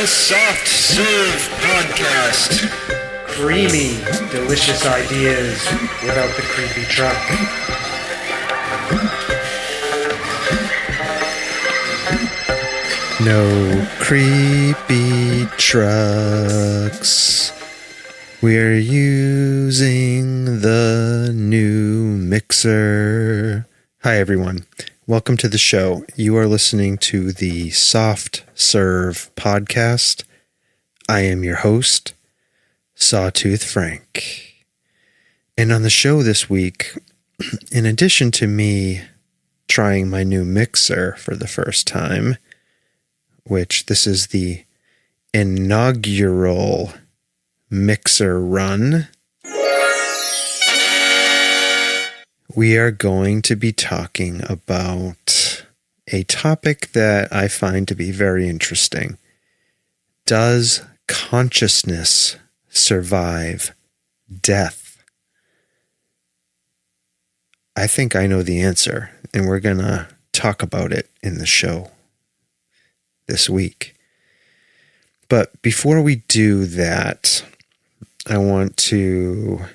Soft Serve Podcast. Creamy, delicious ideas without the creepy truck. No creepy trucks. We're using the new mixer. Hi, everyone. Welcome to the show. You are listening to the Soft Serve Podcast. I am your host, Sawtooth Frank. And on the show this week, in addition to me trying my new mixer for the first time, which this is the inaugural mixer run, we are going to be talking about a topic that I find to be very interesting. Does consciousness survive death? I think I know the answer, and we're going to talk about it in the show this week. But before we do that, I want to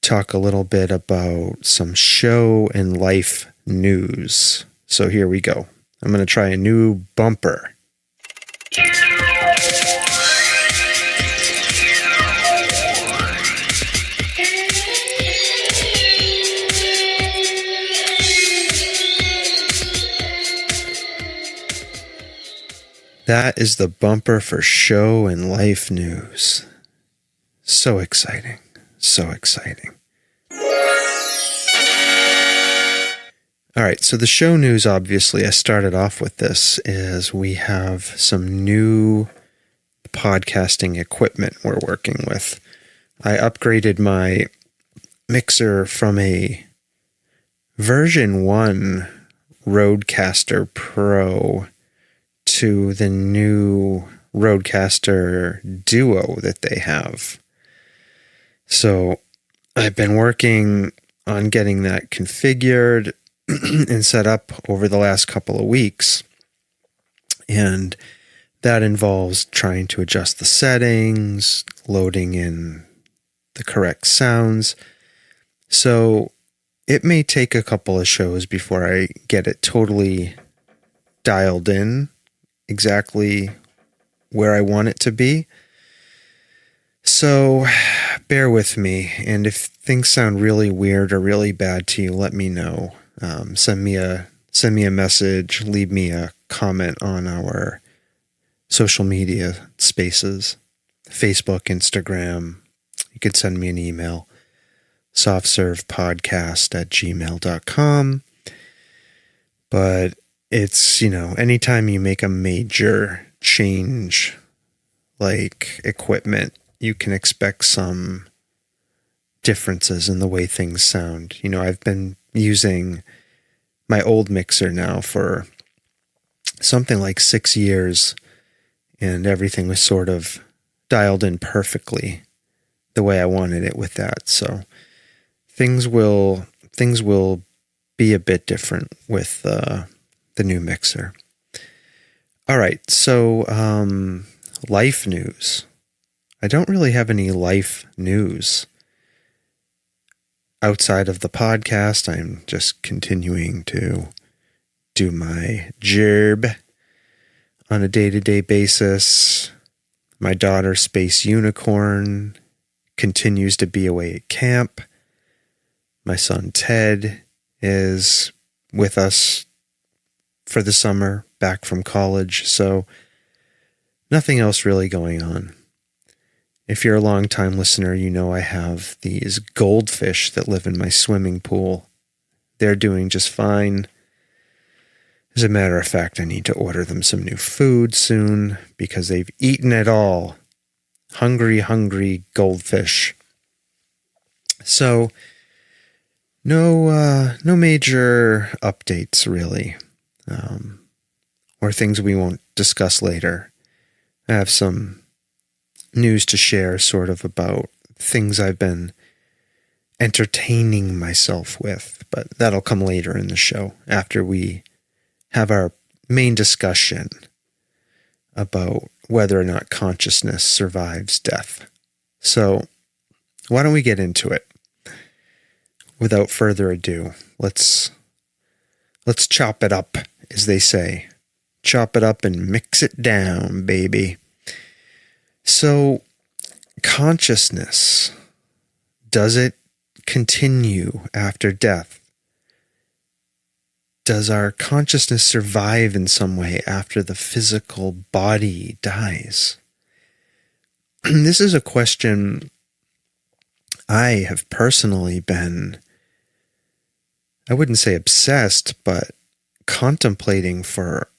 talk a little bit about some show and life news. So here we go. I'm going to try a new bumper. That is the bumper for show and life news. So exciting. So exciting. All right, so the show news, obviously, I started off with this, is we have some new podcasting equipment we're working with. I upgraded my mixer from a version 1 Rodecaster Pro to the new Rodecaster Duo that they have. So I've been working on getting that configured and set up over the last couple of weeks. And that involves trying to adjust the settings, loading in the correct sounds. So it may take a couple of shows before I get it totally dialed in exactly where I want it to be. So bear with me, and if things sound really weird or really bad to you, let me know. Send me a message, leave me a comment on our social media spaces, Facebook, Instagram. You could send me an email, softservepodcast@gmail.com. But it's, anytime you make a major change like equipment, you can expect some differences in the way things sound. I've been using my old mixer now for something like 6 years, and everything was sort of dialed in perfectly the way I wanted it with that. So things will be a bit different with the new mixer. All right, so life news. I don't really have any life news. Outside of the podcast, I'm just continuing to do my job on a day-to-day basis. My daughter, Space Unicorn, continues to be away at camp. My son, Ted, is with us for the summer, back from college, so nothing else really going on. If you're a long-time listener, you know I have these goldfish that live in my swimming pool. They're doing just fine. As a matter of fact, I need to order them some new food soon because they've eaten it all. Hungry, hungry goldfish. So, no major updates, really. Or things we won't discuss later. I have some news to share sort of about things I've been entertaining myself with, but that'll come later in the show after we have our main discussion about whether or not consciousness survives death. So why don't we get into it? Without further ado, let's chop it up, as they say. Chop it up and mix it down, baby. So, consciousness, does it continue after death? Does our consciousness survive in some way after the physical body dies? This is a question I have personally been, I wouldn't say obsessed, but contemplating for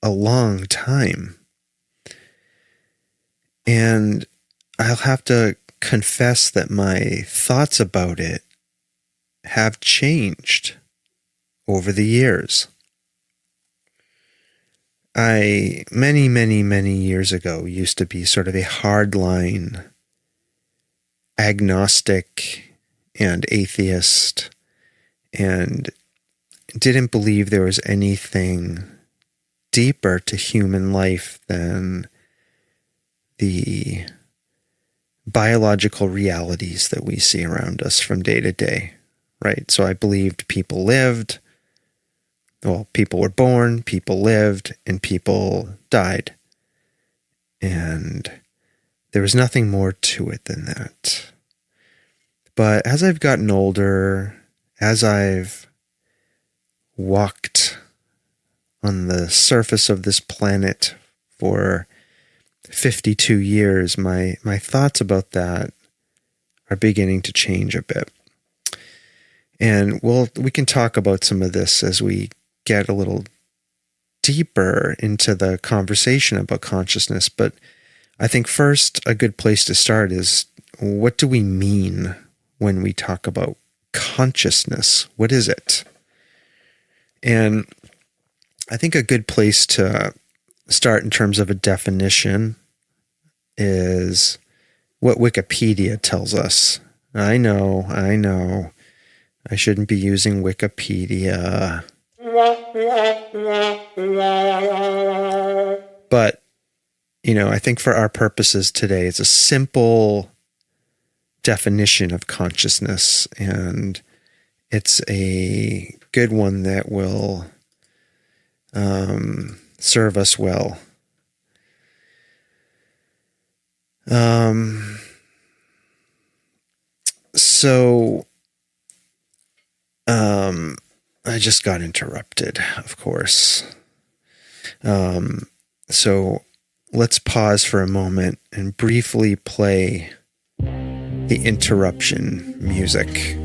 a long time. And I'll have to confess that my thoughts about it have changed over the years. I, many years ago, used to be sort of a hardline agnostic and atheist, and didn't believe there was anything deeper to human life than the biological realities that we see around us from day to day, right? So I believed people lived, well, people were born, people lived, and people died. And there was nothing more to it than that. But as I've gotten older, as I've walked on the surface of this planet for 52 years, my thoughts about that are beginning to change a bit. And we can talk about some of this as we get a little deeper into the conversation about consciousness. But I think first, a good place to start is, what do we mean when we talk about consciousness? What is it? And I think a good place to start in terms of a definition is what Wikipedia tells us. I know. I shouldn't be using Wikipedia. But, I think for our purposes today, it's a simple definition of consciousness, and it's a good one that will serve us well. I just got interrupted, of course. So let's pause for a moment and briefly play the interruption music.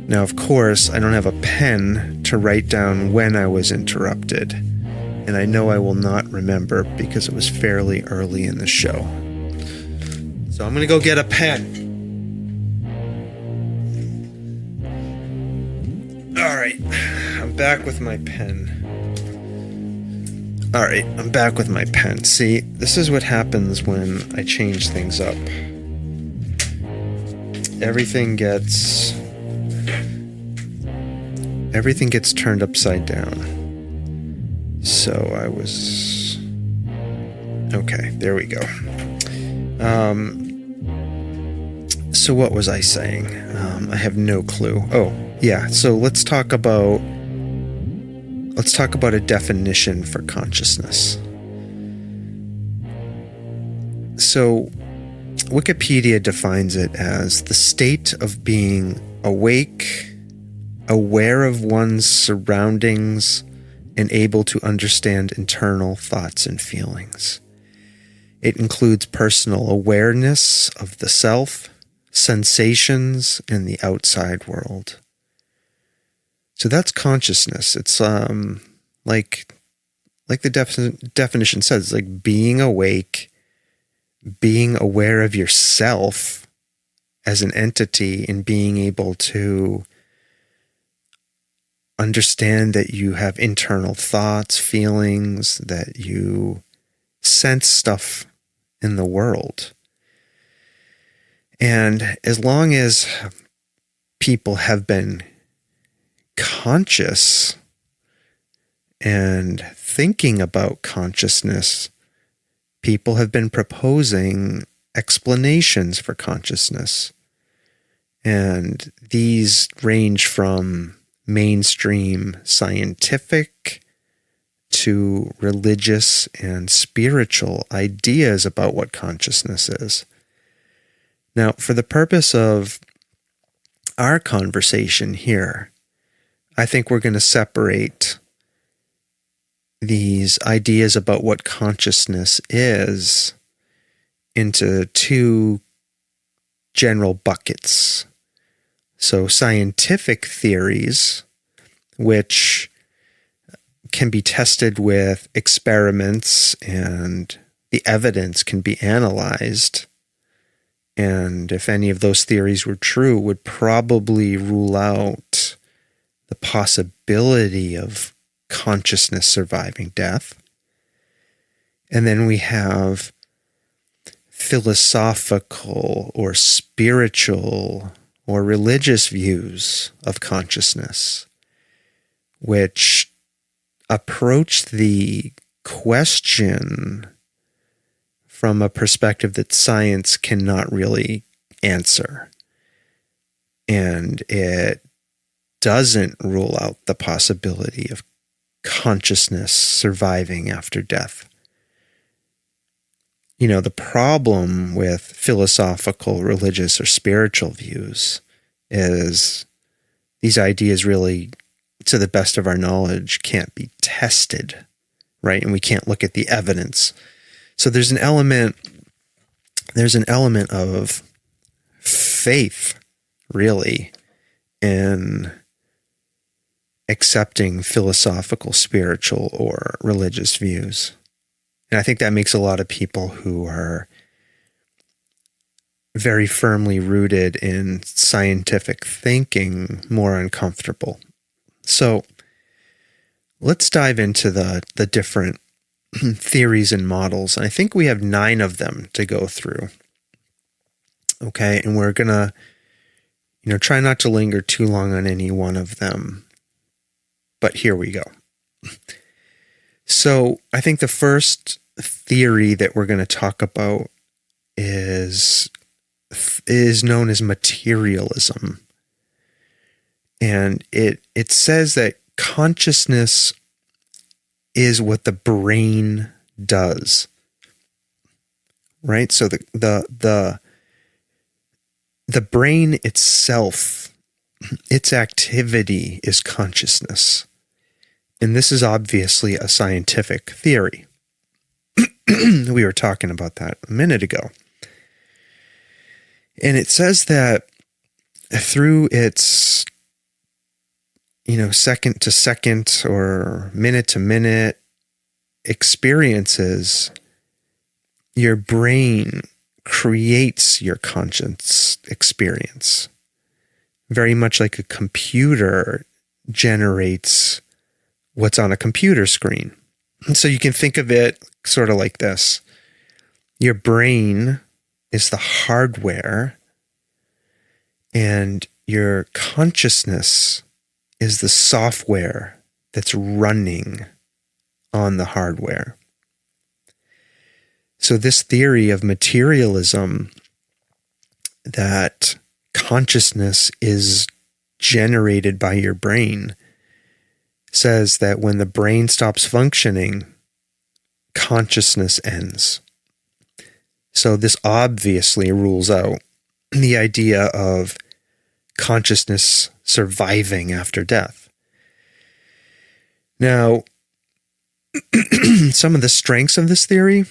Now, of course, I don't have a pen to write down when I was interrupted, and I know I will not remember because it was fairly early in the show. So I'm going to go get a pen. All right, I'm back with my pen. See, this is what happens when I change things up. Everything gets turned upside down. So okay, there we go. So what was I saying? I have no clue. Oh, yeah. So let's talk about a definition for consciousness. So Wikipedia defines it as the state of being awake, aware of one's surroundings, and able to understand internal thoughts and feelings. It includes personal awareness of the self, sensations, and the outside world. So that's consciousness. It's like the definition says, like being awake, being aware of yourself as an entity, and being able to understand that you have internal thoughts, feelings, that you sense stuff in the world. And as long as people have been conscious and thinking about consciousness, people have been proposing explanations for consciousness. And these range from mainstream scientific to religious and spiritual ideas about what consciousness is. Now, for the purpose of our conversation here, I think we're going to separate these ideas about what consciousness is into two general buckets. So scientific theories, which can be tested with experiments and the evidence can be analyzed. And if any of those theories were true, would probably rule out the possibility of consciousness surviving death. And then we have philosophical or spiritual or religious views of consciousness, which approach the question from a perspective that science cannot really answer. And it doesn't rule out the possibility of consciousness surviving after death. You know, the problem with philosophical, religious, or spiritual views is these ideas really, to the best of our knowledge, can't be tested, right? And we can't look at the evidence. So there's an element of faith, really, in accepting philosophical, spiritual, or religious views. And I think that makes a lot of people who are very firmly rooted in scientific thinking more uncomfortable. So let's dive into the different theories and models. I think we have 9 of them to go through. Okay, and we're going to, try not to linger too long on any one of them. But here we go. So I think the first theory that we're going to talk about is known as materialism. And it says that consciousness is what the brain does. Right? So the brain itself, its activity is consciousness. And this is obviously a scientific theory. We were talking about that a minute ago. And it says that through its, second to second or minute to minute experiences, your brain creates your conscious experience. Very much like a computer generates what's on a computer screen. And so you can think of it sort of like this. Your brain is the hardware, and your consciousness is the software that's running on the hardware. So this theory of materialism, that consciousness is generated by your brain, says that when the brain stops functioning, consciousness ends. So this obviously rules out the idea of consciousness surviving after death. Now, some of the strengths of this theory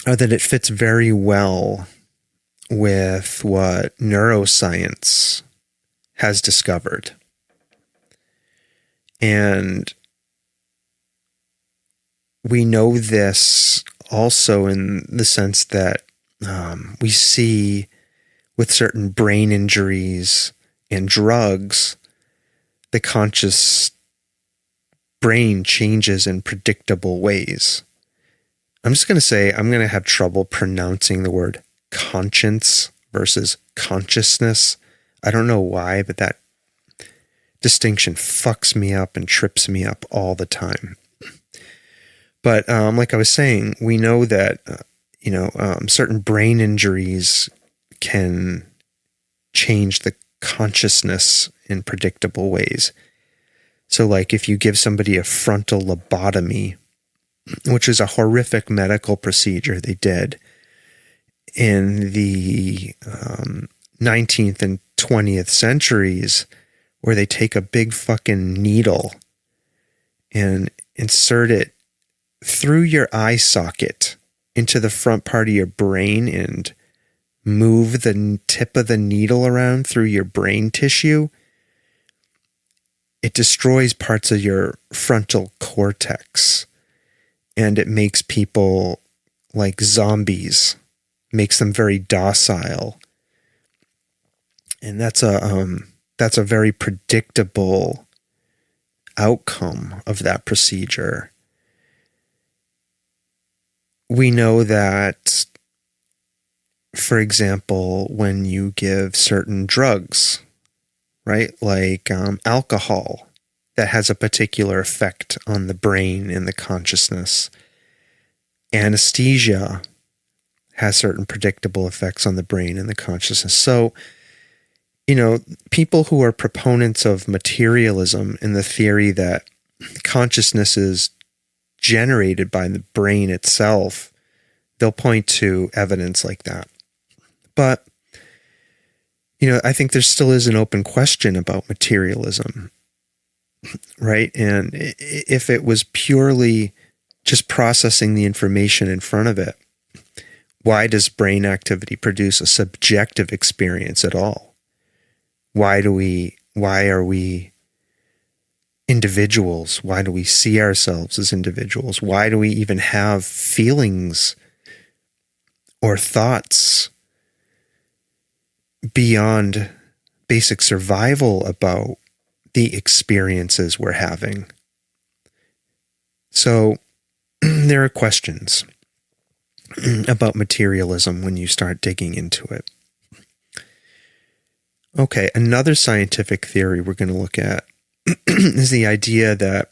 are that it fits very well with what neuroscience has discovered. And we know this also in the sense that we see with certain brain injuries and drugs, the conscious brain changes in predictable ways. I'm just going to say I'm going to have trouble pronouncing the word conscience versus consciousness. I don't know why, but that distinction fucks me up and trips me up all the time. But like I was saying, we know that certain brain injuries can change the consciousness in predictable ways. So like if you give somebody a frontal lobotomy, which is a horrific medical procedure they did in the 19th and 20th centuries, where they take a big fucking needle and insert it through your eye socket into the front part of your brain and move the tip of the needle around through your brain tissue. It destroys parts of your frontal cortex, and it makes people like zombies, makes them very docile. And that's a very predictable outcome of that procedure. We know that, for example, when you give certain drugs, right, like alcohol, that has a particular effect on the brain and the consciousness. Anesthesia has certain predictable effects on the brain and the consciousness. So, people who are proponents of materialism and the theory that consciousness is generated by the brain itself, they'll point to evidence like that. But, I think there still is an open question about materialism, right? And if it was purely just processing the information in front of it, why does brain activity produce a subjective experience at all? Why are we individuals? Why do we see ourselves as individuals? Why do we even have feelings or thoughts beyond basic survival about the experiences we're having? So there are questions about materialism when you start digging into it. Okay, another scientific theory we're going to look at is the idea that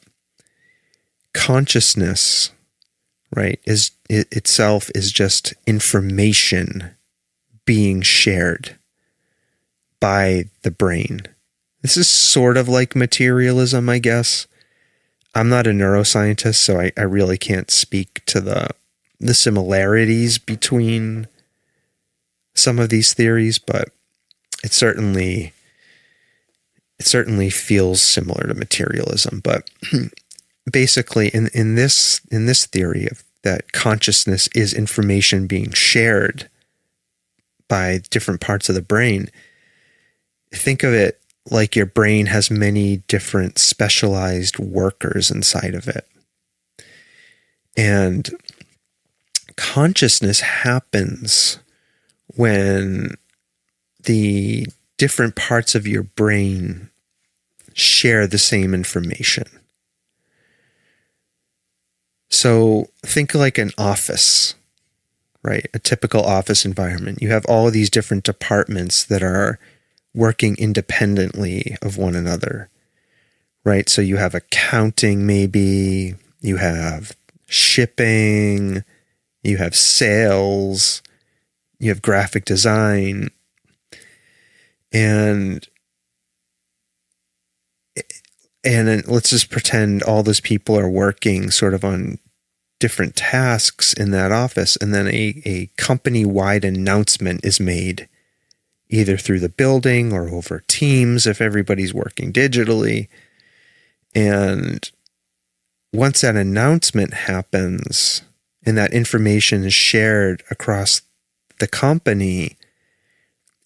consciousness, right, itself is just information being shared by the brain. This is sort of like materialism, I guess. I'm not a neuroscientist, so I really can't speak to the similarities between some of these theories, but it certainly feels similar to materialism. But basically, in this theory of that consciousness is information being shared by different parts of the brain, think of it like your brain has many different specialized workers inside of it. And consciousness happens when the different parts of your brain share the same information. So think like an office, right? A typical office environment. You have all of these different departments that are working independently of one another, right? So you have accounting, maybe, you have shipping, you have sales, you have graphic design, and then let's just pretend all those people are working sort of on different tasks in that office, and then a company-wide announcement is made, either through the building or over Teams if everybody's working digitally. And once that announcement happens and that information is shared across the company,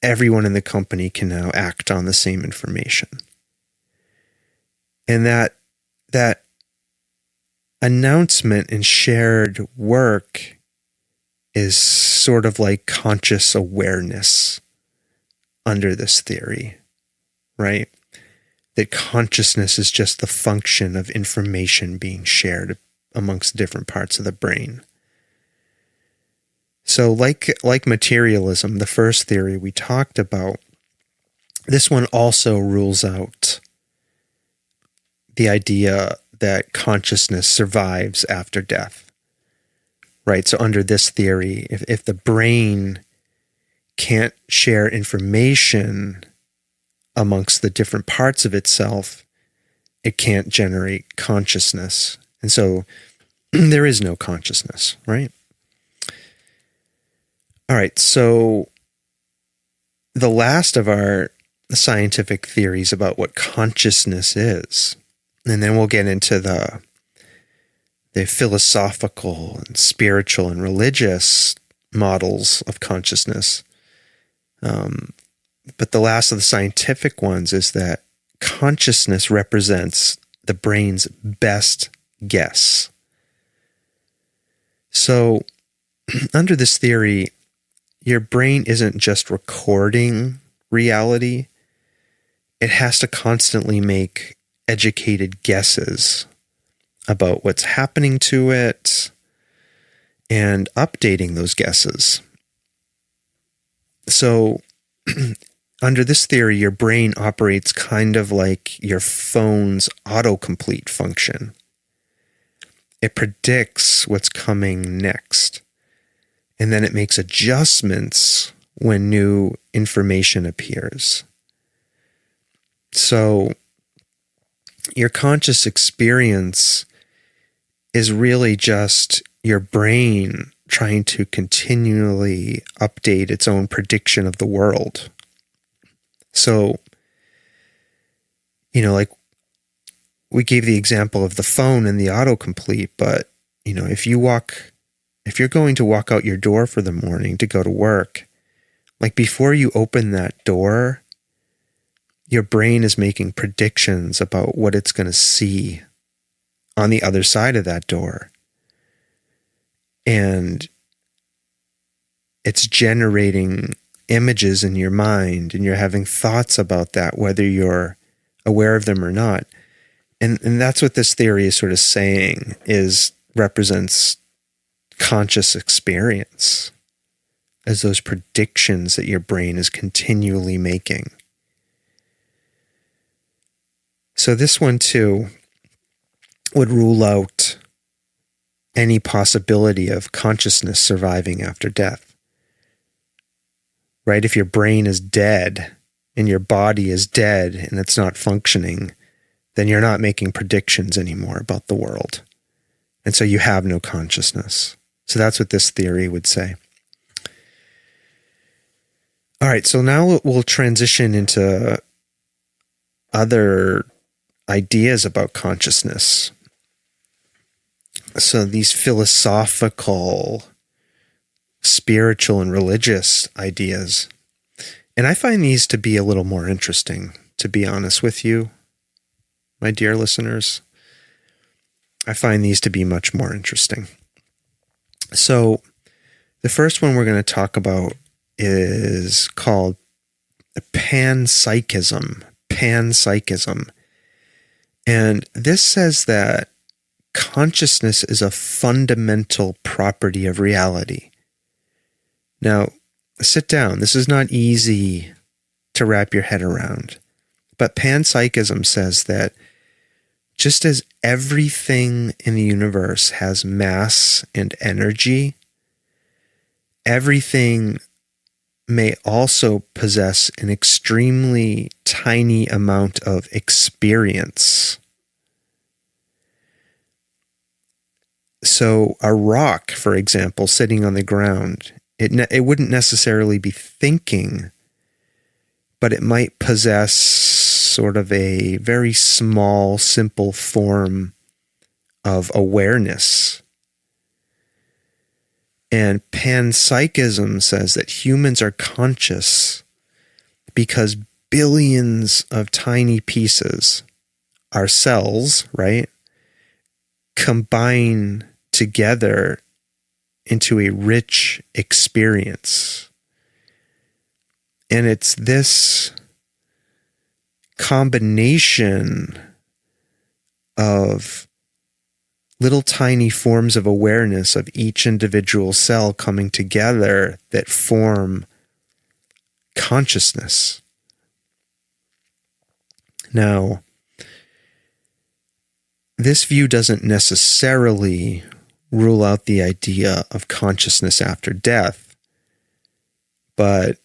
everyone in the company can now act on the same information. And that announcement and shared work is sort of like conscious awareness under this theory, right? That consciousness is just the function of information being shared amongst different parts of the brain. So like materialism, the first theory we talked about, this one also rules out the idea that consciousness survives after death, right? So under this theory, if the brain can't share information amongst the different parts of itself, it can't generate consciousness. And so there is no consciousness, right? All right, so the last of our scientific theories about what consciousness is, and then we'll get into the philosophical and spiritual and religious models of consciousness. But the last of the scientific ones is that consciousness represents the brain's best guess. So under this theory, your brain isn't just recording reality. It has to constantly make educated guesses about what's happening to it and updating those guesses. So under this theory, your brain operates kind of like your phone's autocomplete function. It predicts what's coming next, and then it makes adjustments when new information appears. So your conscious experience is really just your brain trying to continually update its own prediction of the world. So, like we gave the example of the phone and the autocomplete, but, if you're going to walk out your door for the morning to go to work, like before you open that door, your brain is making predictions about what it's going to see on the other side of that door. And it's generating images in your mind, and you're having thoughts about that, whether you're aware of them or not. And that's what this theory is sort of saying, represents conscious experience as those predictions that your brain is continually making. So this one too would rule out any possibility of consciousness surviving after death. Right? If your brain is dead and your body is dead and it's not functioning, then you're not making predictions anymore about the world. And so you have no consciousness. So that's what this theory would say. All right, so now we'll transition into other ideas about consciousness. So these philosophical, spiritual, and religious ideas. And I find these to be a little more interesting, to be honest with you, my dear listeners. I find these to be much more interesting. So the first one we're going to talk about is called panpsychism. Panpsychism. And this says that consciousness is a fundamental property of reality. Now, sit down. This is not easy to wrap your head around. But panpsychism says that just as everything in the universe has mass and energy, everything may also possess an extremely tiny amount of experience. So a rock, for example, sitting on the ground, it wouldn't necessarily be thinking, but it might possess sort of a very small, simple form of awareness. And panpsychism says that humans are conscious because billions of tiny pieces, our cells, right, combine together into a rich experience. And it's this combination of little tiny forms of awareness of each individual cell coming together that form consciousness. Now, this view doesn't necessarily rule out the idea of consciousness after death, but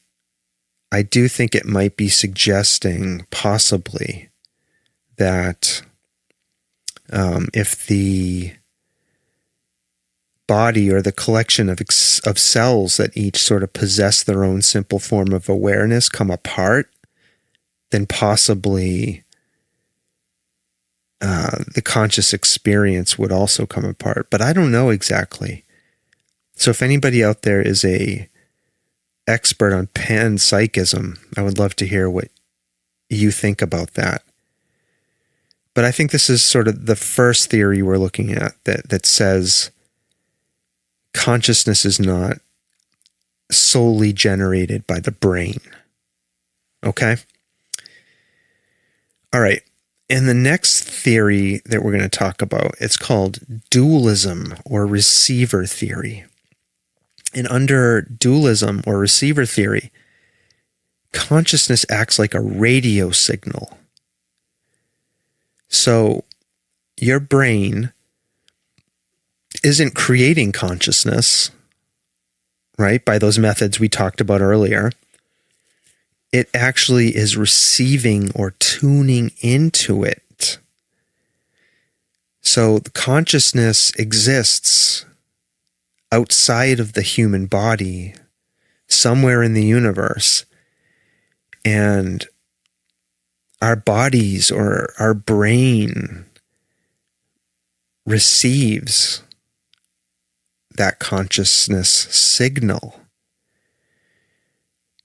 I do think it might be suggesting possibly that if the body or the collection of cells that each sort of possess their own simple form of awareness come apart, then possibly the conscious experience would also come apart. But I don't know exactly. So if anybody out there is a expert on panpsychism, I would love to hear what you think about that. But I think this is sort of the first theory we're looking at that says consciousness is not solely generated by the brain. Okay? All right. And the next theory that we're going to talk about, it's called dualism or receiver theory. And under dualism or receiver theory, consciousness acts like a radio signal. So your brain isn't creating consciousness, right, by those methods we talked about earlier. It actually is receiving or tuning into it. So the consciousness exists outside of the human body, somewhere in the universe, and our bodies or our brain receives that consciousness signal.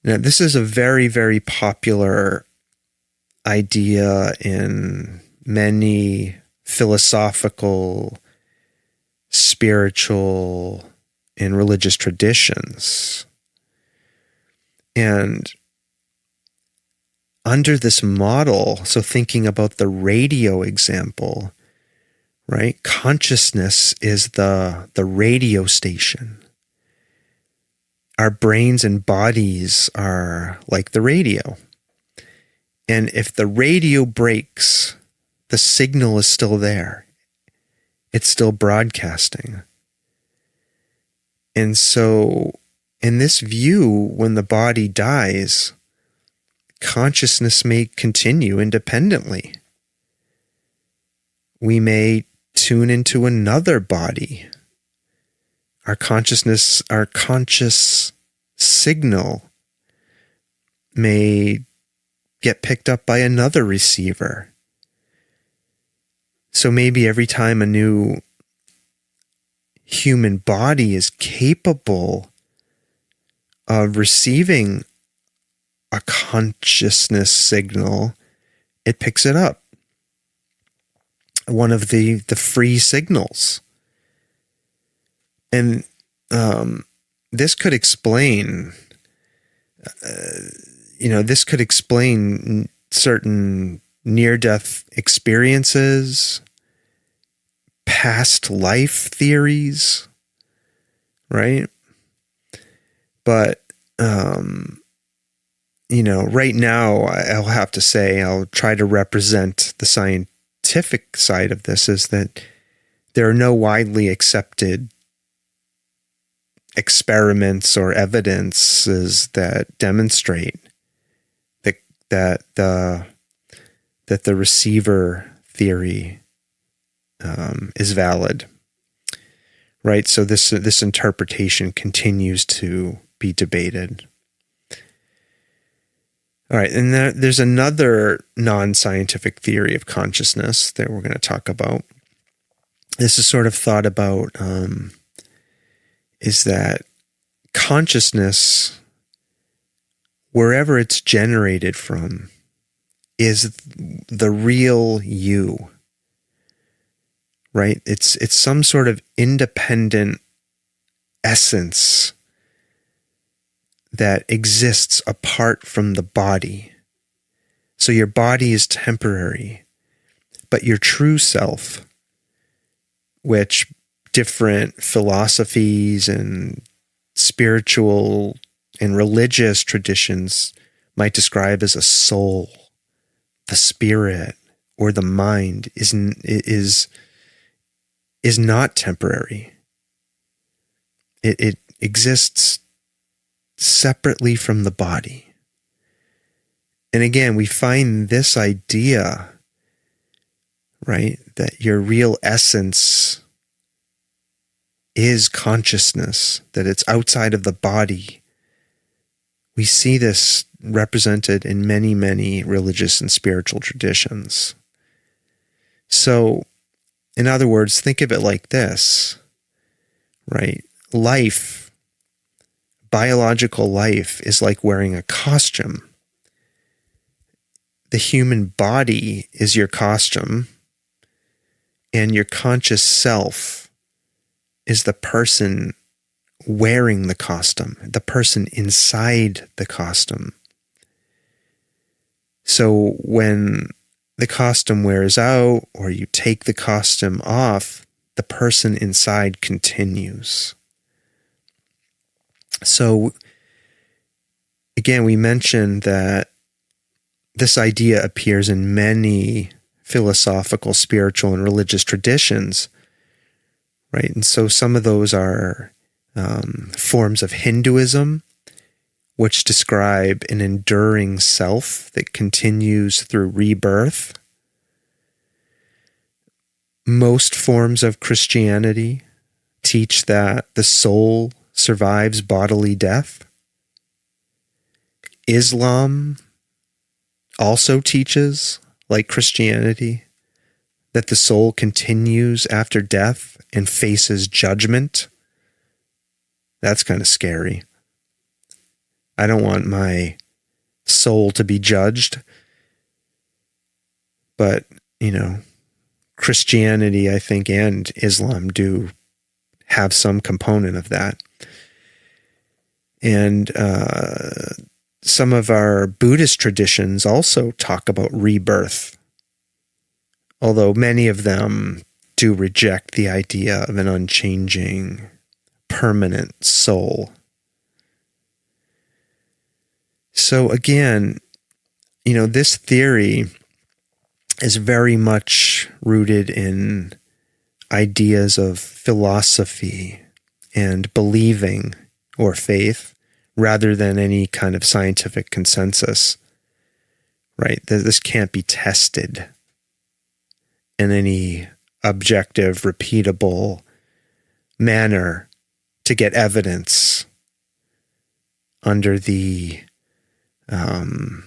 Now, this is a very, very popular idea in many philosophical, spiritual, and religious traditions. And under this model, so thinking about the radio example, right? Consciousness is the radio station. Our brains and bodies are like the radio. And if the radio breaks, the signal is still there. It's still broadcasting. And so, in this view, when the body dies, consciousness may continue independently. We may tune into another body. Our conscious signal may get picked up by another receiver. So maybe every time a new human body is capable of receiving a consciousness signal, it picks it up. One of the free signals. And this could explain, this could explain certain near-death experiences, past life theories, right? But, right now, I'll have to say, I'll try to represent the scientific side of this, is that there are no widely accepted experiments or evidences that demonstrate that the receiver theory is valid, right? So this interpretation continues to be debated. All right, and there's another non-scientific theory of consciousness that we're going to talk about. This is sort of thought about is that consciousness, wherever it's generated from, is the real you, right? It's some sort of independent essence that exists apart from the body. So your body is temporary, but your true self, which different philosophies and spiritual and religious traditions might describe as a soul, the spirit, or the mind is not temporary. It exists separately from the body. And again, we find this idea, right, that your real essence is consciousness, that it's outside of the body. We see this represented in many, many religious and spiritual traditions. So, in other words, think of it like this, right? Life, biological life, is like wearing a costume. The human body is your costume, and your conscious self is the person wearing the costume, the person inside the costume. So when the costume wears out or you take the costume off, the person inside continues. So again, we mentioned that this idea appears in many philosophical, spiritual, and religious traditions, right? And so some of those are forms of Hinduism, which describe an enduring self that continues through rebirth. Most forms of Christianity teach that the soul survives bodily death. Islam also teaches, like Christianity, that the soul continues after death and faces judgment. That's kind of scary. I don't want my soul to be judged. But, Christianity, I think, and Islam do have some component of that. And some of our Buddhist traditions also talk about rebirth, although many of them do reject the idea of an unchanging, permanent soul. So again, this theory is very much rooted in ideas of philosophy and believing or faith, rather than any kind of scientific consensus, right? This can't be tested in any objective, repeatable manner to get evidence under the, under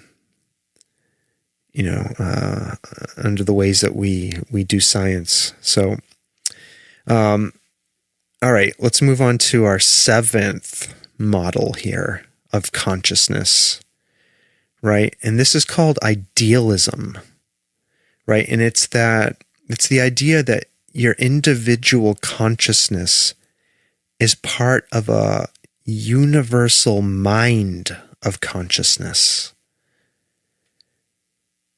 the ways that we do science. So, all right, let's move on to our seventh model here of consciousness, right? And this is called idealism, right? And it's the idea that your individual consciousness is part of a universal mind of consciousness,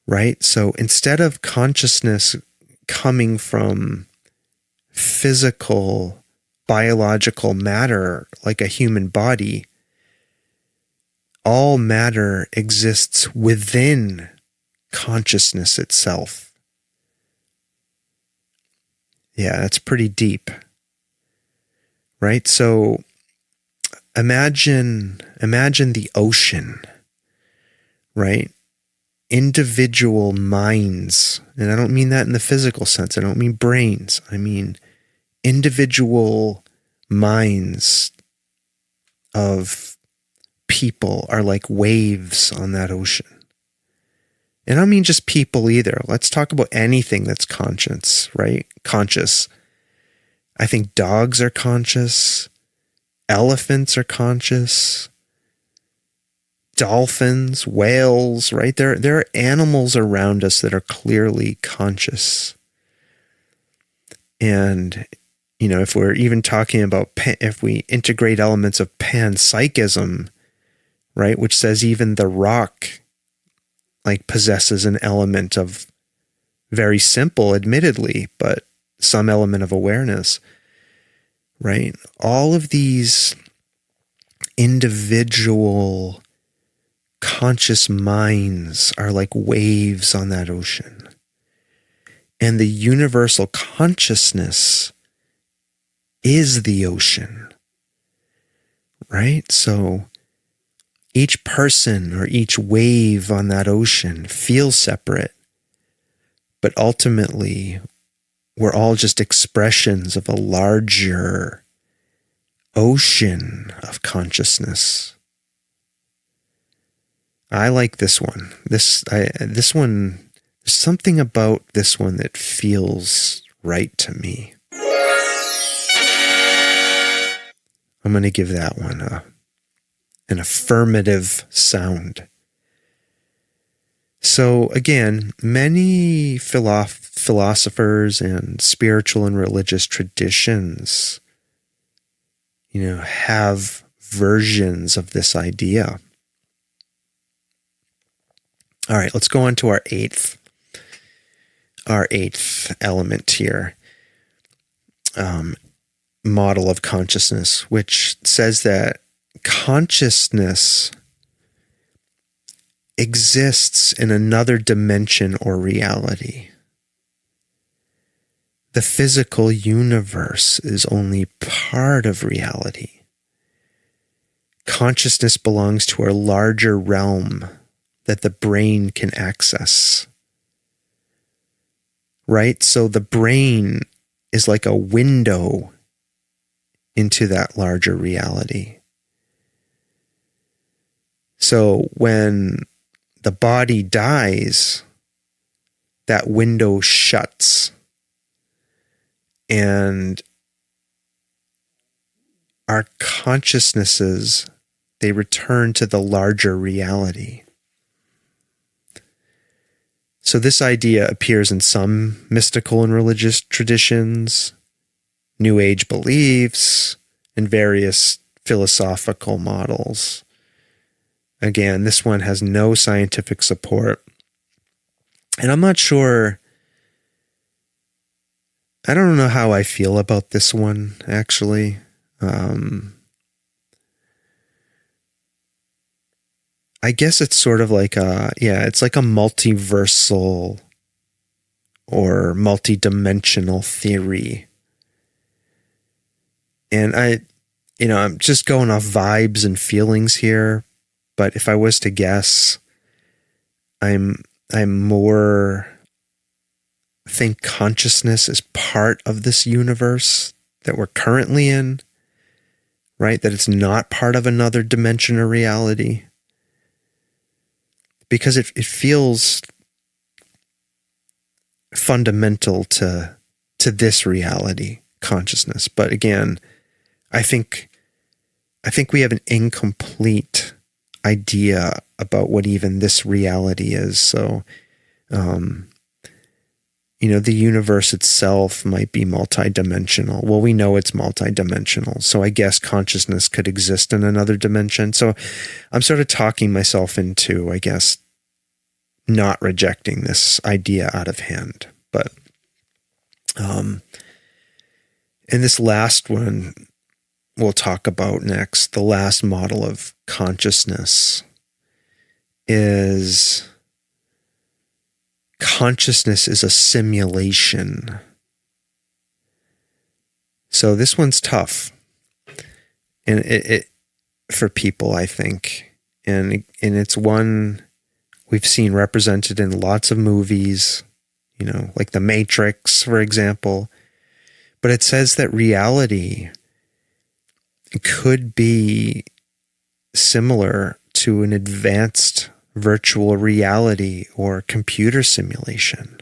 right? So instead of consciousness coming from physical, biological matter like a human body, all matter exists within consciousness itself. Yeah, that's pretty deep, right? So imagine the ocean, right? Individual minds, and I don't mean that in the physical sense. I don't mean brains. I mean individual minds of people are like waves on that ocean. And I don't mean just people either. Let's talk about anything that's conscious, right? Conscious. I think dogs are conscious. Elephants are conscious. Dolphins, whales, right? There are animals around us that are clearly conscious. And if we're even talking about, if we integrate elements of panpsychism, right, which says even the rock possesses an element of, very simple, admittedly, but some element of awareness, right? All of these individual conscious minds are like waves on that ocean. And the universal consciousness is the ocean, right? So each person or each wave on that ocean feels separate, but ultimately we're all just expressions of a larger ocean of consciousness. I like this one. This one, there's something about this one that feels right to me. I'm going to give that one an affirmative sound. So again, many philosophers and spiritual and religious traditions, have versions of this idea. All right, let's go on to our eighth element here. Model of consciousness, which says that consciousness exists in another dimension or reality. The physical universe is only part of reality. Consciousness belongs to a larger realm that the brain can access. Right? So the brain is like a window into that larger reality. So when the body dies, that window shuts, and our consciousnesses, they return to the larger reality. So this idea appears in some mystical and religious traditions, New Age beliefs, and various philosophical models. Again, this one has no scientific support. And I'm not sure, I don't know how I feel about this one, actually. I guess it's sort of like it's like a multiversal or multidimensional theory. And I'm just going off vibes and feelings here, but if I was to guess, I'm more think consciousness is part of this universe that we're currently in, right? That it's not part of another dimension or reality. Because it feels fundamental to this reality, consciousness. But again, I think we have an incomplete idea about what even this reality is. So, the universe itself might be multidimensional. Well, we know it's multidimensional. So I guess consciousness could exist in another dimension. So I'm sort of talking myself into, I guess, not rejecting this idea out of hand. But, and this last one we'll talk about next, the last model of consciousness is consciousness is a simulation. So this one's tough, and it for people, I think, and it's one we've seen represented in lots of movies, like The Matrix, for example. But it says that reality could be similar to an advanced virtual reality or computer simulation.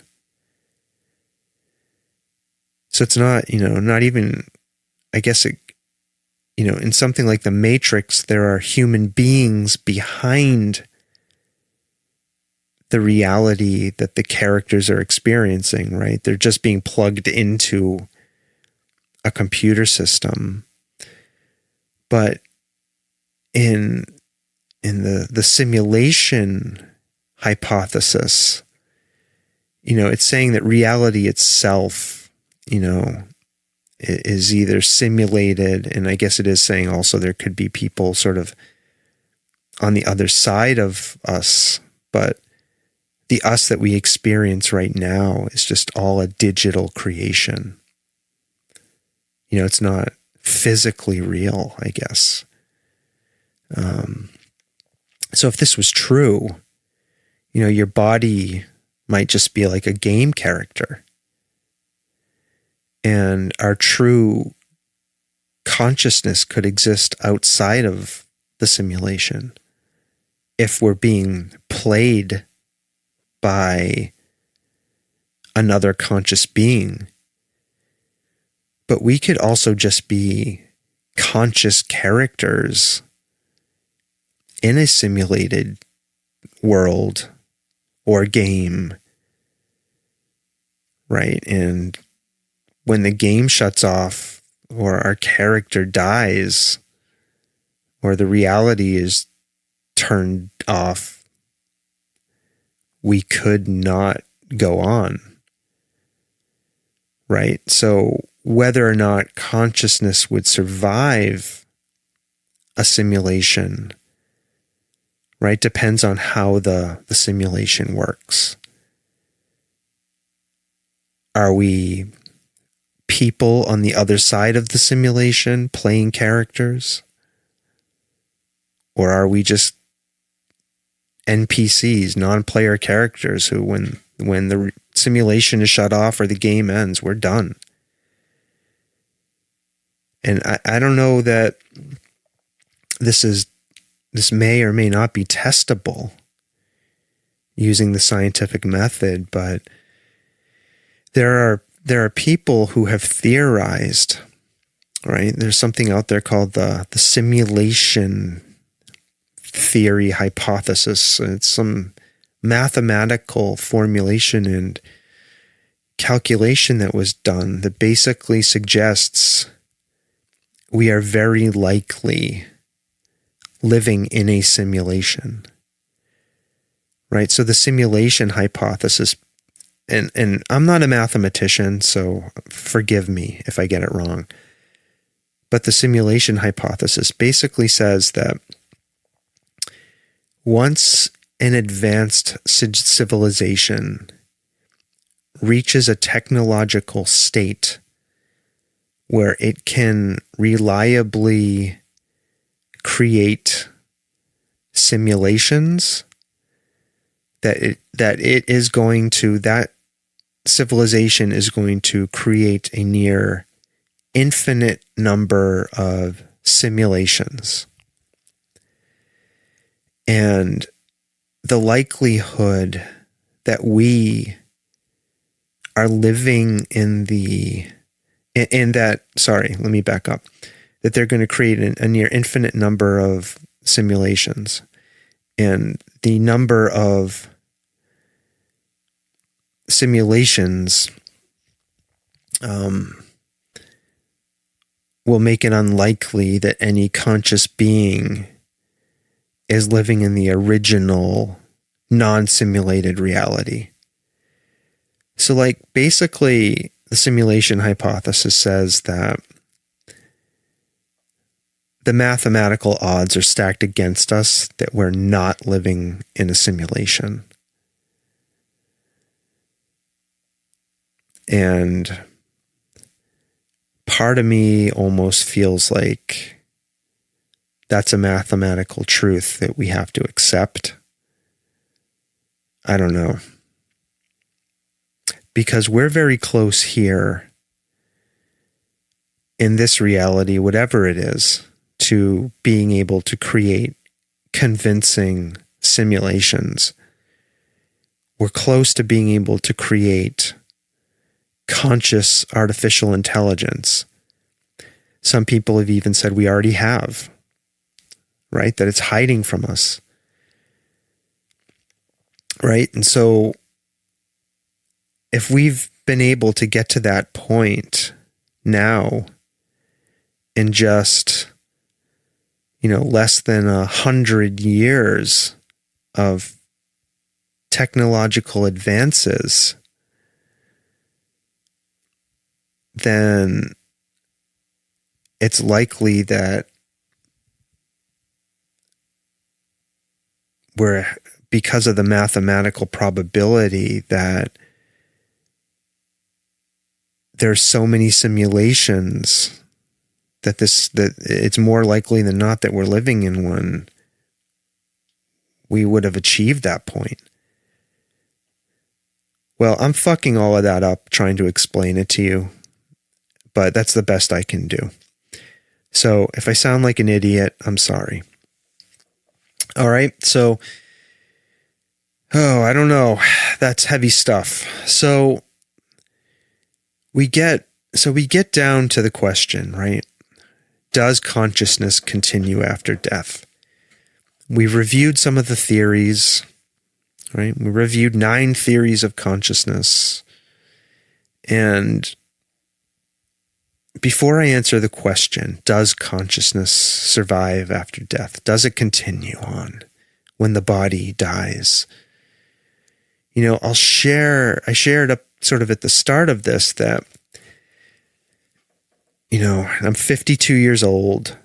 So it's not, not even, I guess in something like The Matrix, there are human beings behind the reality that the characters are experiencing, right? They're just being plugged into a computer system. But in the simulation hypothesis, it's saying that reality itself, is either simulated, and I guess it is saying also there could be people sort of on the other side of us, but the us that we experience right now is just all a digital creation. It's not physically real, I guess. So if this was true, your body might just be like a game character. And our true consciousness could exist outside of the simulation if we're being played by another conscious being. But we could also just be conscious characters in a simulated world or game, right? And when the game shuts off, or our character dies, or the reality is turned off, we could not go on, right? So whether or not consciousness would survive a simulation, right, depends on how the simulation works. Are we people on the other side of the simulation playing characters? Or are we just NPCs, non-player characters who, when the simulation is shut off or the game ends, we're done? And I don't know that this may or may not be testable using the scientific method, but there are people who have theorized, right? There's something out there called the simulation theory hypothesis. It's some mathematical formulation and calculation that was done that basically suggests we are very likely living in a simulation, right? So the simulation hypothesis, and I'm not a mathematician, so forgive me if I get it wrong, but the simulation hypothesis basically says that once an advanced civilization reaches a technological state where it can reliably create simulations, that civilization is going to create a near infinite number of simulations. And the likelihood that we are living let me back up, that they're going to create a near infinite number of simulations, and the number of simulations will make it unlikely that any conscious being is living in the original non-simulated reality. So basically the simulation hypothesis says that the mathematical odds are stacked against us that we're not living in a simulation. And part of me almost feels like that's a mathematical truth that we have to accept. I don't know. Because we're very close here in this reality, whatever it is, to being able to create convincing simulations. We're close to being able to create conscious artificial intelligence. Some people have even said we already have, right? That it's hiding from us, right? And so if we've been able to get to that point now in just, less than 100 years of technological advances, then it's likely that we're because of the mathematical probability that there's so many simulations that it's more likely than not that we're living in one, we would have achieved that point. Well, I'm fucking all of that up trying to explain it to you, but that's the best I can do. So if I sound like an idiot, I'm sorry. All right, so, I don't know. That's heavy stuff. So we get down to the question, right? Does consciousness continue after death? We reviewed some of the theories, right? We reviewed 9 theories of consciousness. And before I answer the question, does consciousness survive after death? Does it continue on when the body dies? I shared up sort of at the start of this that, I'm 52 years old,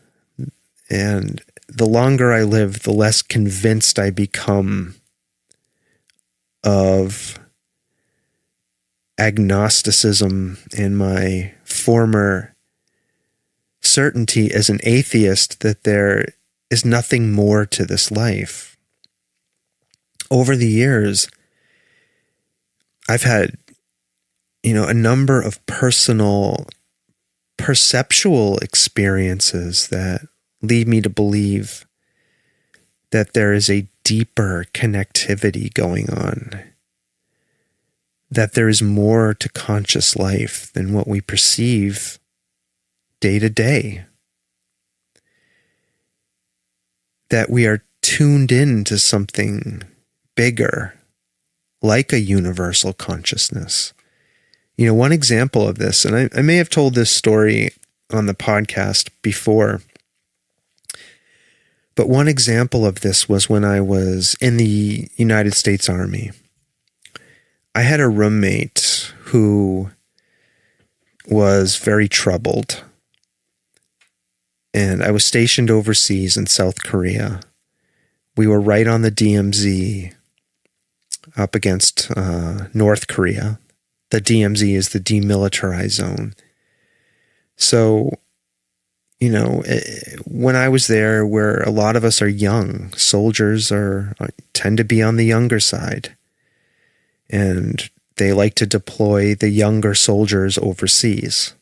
and the longer I live, the less convinced I become of agnosticism and my former certainty as an atheist that there is nothing more to this life. Over the years, I've had, a number of personal perceptual experiences that lead me to believe that there is a deeper connectivity going on, that there is more to conscious life than what we perceive day to day, that we are tuned in to something bigger, like a universal consciousness. One example of this, and I may have told this story on the podcast before, but one example of this was when I was in the United States Army. I had a roommate who was very troubled, and I was stationed overseas in South Korea. We were right on the DMZ up against North Korea. The DMZ is the demilitarized zone. So, when I was there, where a lot of us are young, soldiers tend to be on the younger side. And they like to deploy the younger soldiers overseas.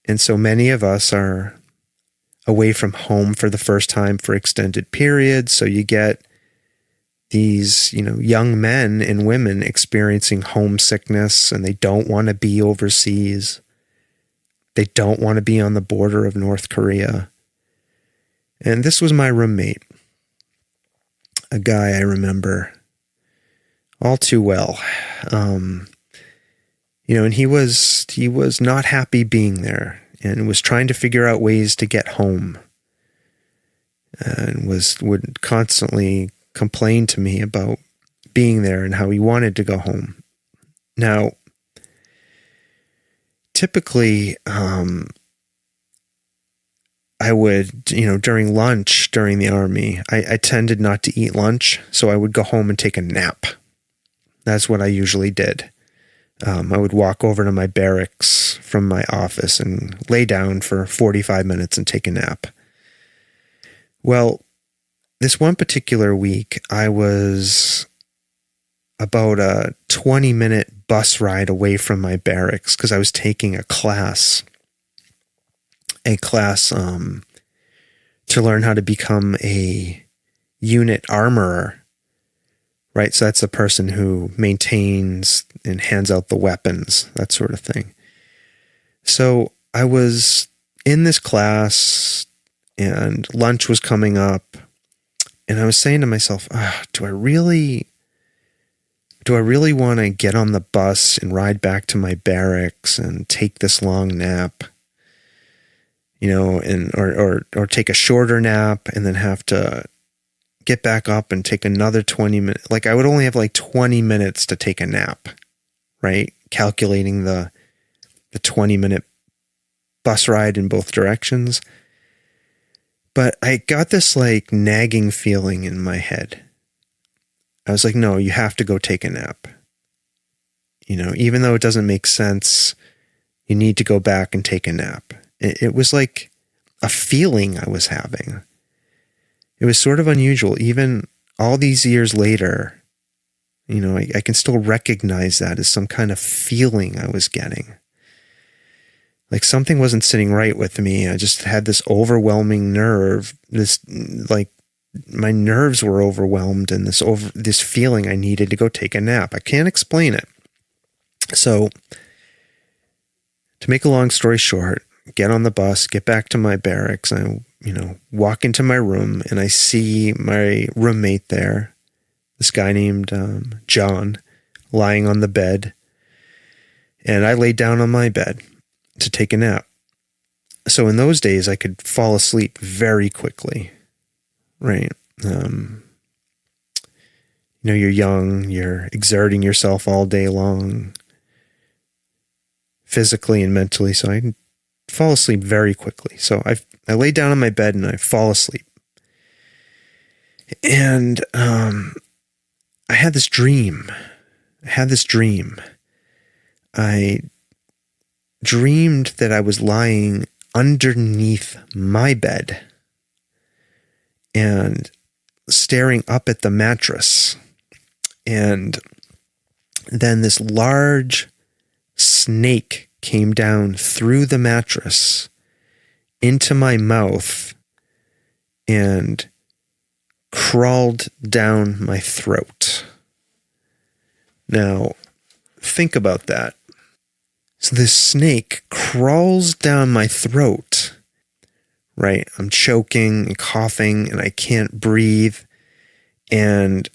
And so many of us are away from home for the first time for extended periods. So you get these, young men and women experiencing homesickness, and they don't want to be overseas. They don't want to be on the border of North Korea. And this was my roommate, a guy I remember all too well. And he was not happy being there, and was trying to figure out ways to get home, and would constantly complain to me about being there and how he wanted to go home. Now, typically, I would, during lunch, during the Army, I tended not to eat lunch, so I would go home and take a nap. That's what I usually did. I would walk over to my barracks from my office and lay down for 45 minutes and take a nap. Well, this one particular week, I was about a 20-minute bus ride away from my barracks because I was taking a class to learn how to become a unit armorer, right? So that's the person who maintains and hands out the weapons, that sort of thing. So I was in this class and lunch was coming up, and I was saying to myself, do I really want to get on the bus and ride back to my barracks and take this long nap? Or take a shorter nap and then have to get back up and take another 20 minutes. Like, I would only have 20 minutes to take a nap, right? Calculating the 20-minute bus ride in both directions. But I got this nagging feeling in my head. I was like, no, you have to go take a nap. Even though it doesn't make sense, you need to go back and take a nap. It was like a feeling I was having. It was sort of unusual. Even all these years later, I can still recognize that as some kind of feeling I was getting. Like something wasn't sitting right with me. I just had this overwhelming nerve, like my nerves were overwhelmed, and this feeling I needed to go take a nap. I can't explain it. So, to make a long story short, get on the bus, get back to my barracks, and walk into my room, and I see my roommate there, this guy named John, lying on the bed, and I laid down on my bed to take a nap. So in those days, I could fall asleep very quickly, right? You're young, you're exerting yourself all day long, physically and mentally, so I can fall asleep very quickly. So I lay down on my bed and I fall asleep. And I had this dream. I dreamed that I was lying underneath my bed and staring up at the mattress. And then this large snake came down through the mattress into my mouth and crawled down my throat. Now, think about that. So this snake crawls down my throat, right? I'm choking and coughing and I can't breathe. And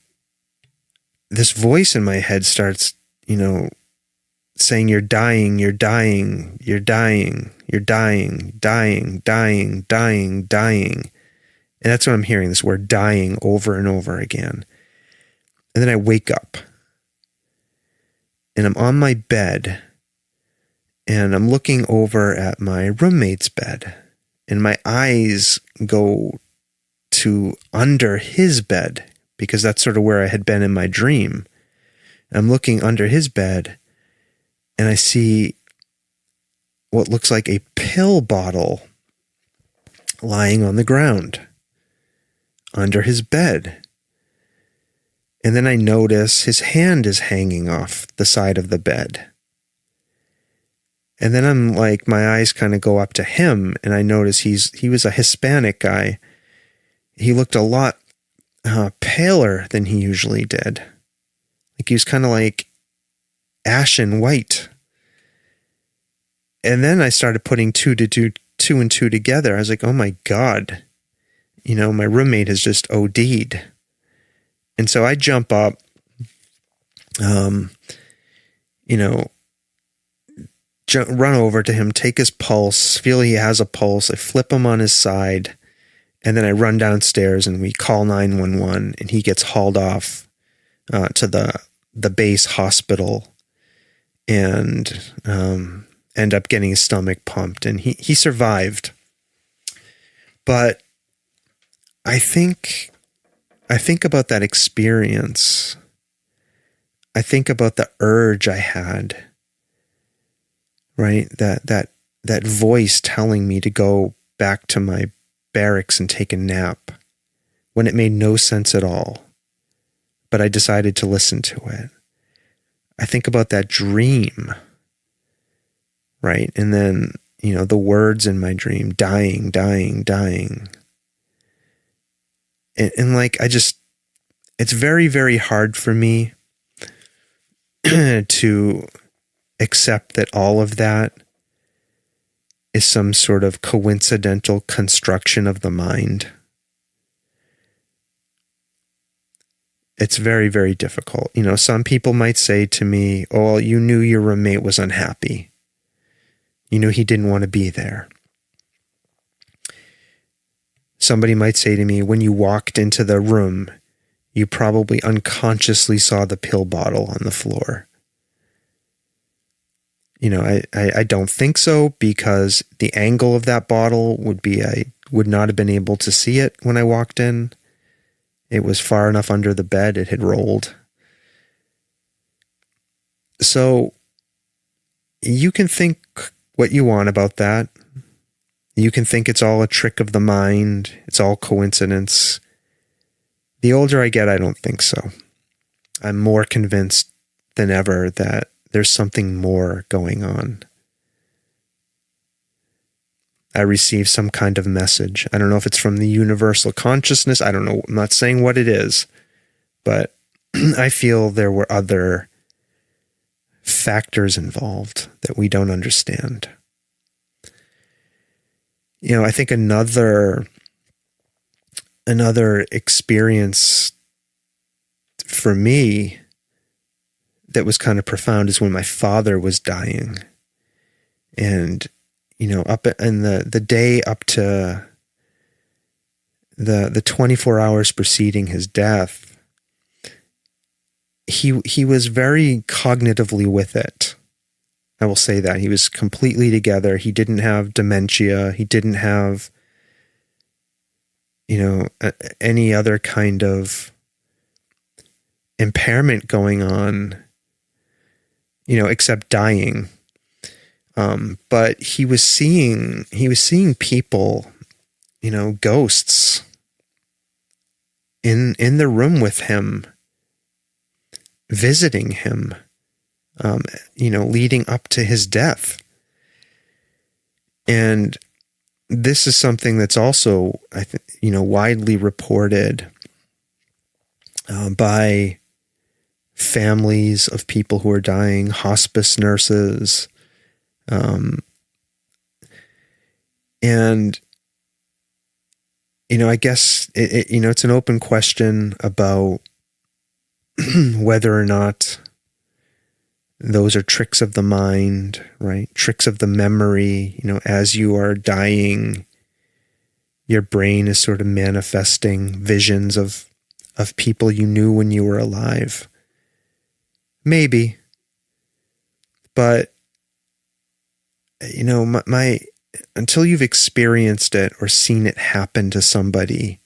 this voice in my head starts, saying, you're dying, you're dying, you're dying, you're dying, dying, dying, dying, dying. And that's what I'm hearing, this word dying over and over again. And then I wake up and I'm on my bed and I'm looking over at my roommate's bed and my eyes go to under his bed because that's sort of where I had been in my dream. I'm looking under his bed and I see what looks like a pill bottle lying on the ground under his bed. And then I notice his hand is hanging off the side of the bed. And then I'm like, my eyes kind of go up to him and I notice he was a Hispanic guy. He looked a lot paler than he usually did. Like he was kind of like ashen white. And then I started putting two and two together. I was like, oh my God, my roommate has just OD'd. And so I jump up, run over to him, take his pulse, feel he has a pulse. I flip him on his side, and then I run downstairs and we call 911, and he gets hauled off to the base hospital and end up getting his stomach pumped, and he survived. But I think about that experience. I think about the urge I had, right? That voice telling me to go back to my barracks and take a nap when it made no sense at all. But I decided to listen to it. I think about that dream, right? And then, the words in my dream, dying, dying, dying. And it's very, very hard for me to accept that all of that is some sort of coincidental construction of the mind. It's very, very difficult. Some people might say to me, oh, well, you knew your roommate was unhappy. You knew he didn't want to be there. Somebody might say to me, when you walked into the room, you probably unconsciously saw the pill bottle on the floor. I don't think so, because the angle of that bottle would not have been able to see it when I walked in. It was far enough under the bed, it had rolled. So you can think what you want about that. You can think it's all a trick of the mind. It's all coincidence. The older I get, I don't think so. I'm more convinced than ever that there's something more going on. I receive some kind of message. I don't know if it's from the universal consciousness. I don't know. I'm not saying what it is, but I feel there were other factors involved that we don't understand. You know, I think another experience for me that was kind of profound is when my father was dying. And, you know, up in the day up to the 24 hours preceding his death, he was very cognitively with it. I will say that. He was completely together. He didn't have dementia. He didn't have, you know, any other kind of impairment going on, you know, except dying. But he was seeing people, you know, ghosts in the room with him, visiting him, you know, leading up to his death. And this is something that's also, I think, you know, widely reported by families of people who are dying, hospice nurses, and, you know, I guess you know, it's an open question about whether or not those are tricks of the mind, right? Tricks of the memory. You know, as you are dying, your brain is sort of manifesting visions of people you knew when you were alive. Maybe. But, you know, my until you've experienced it or seen it happen to somebody,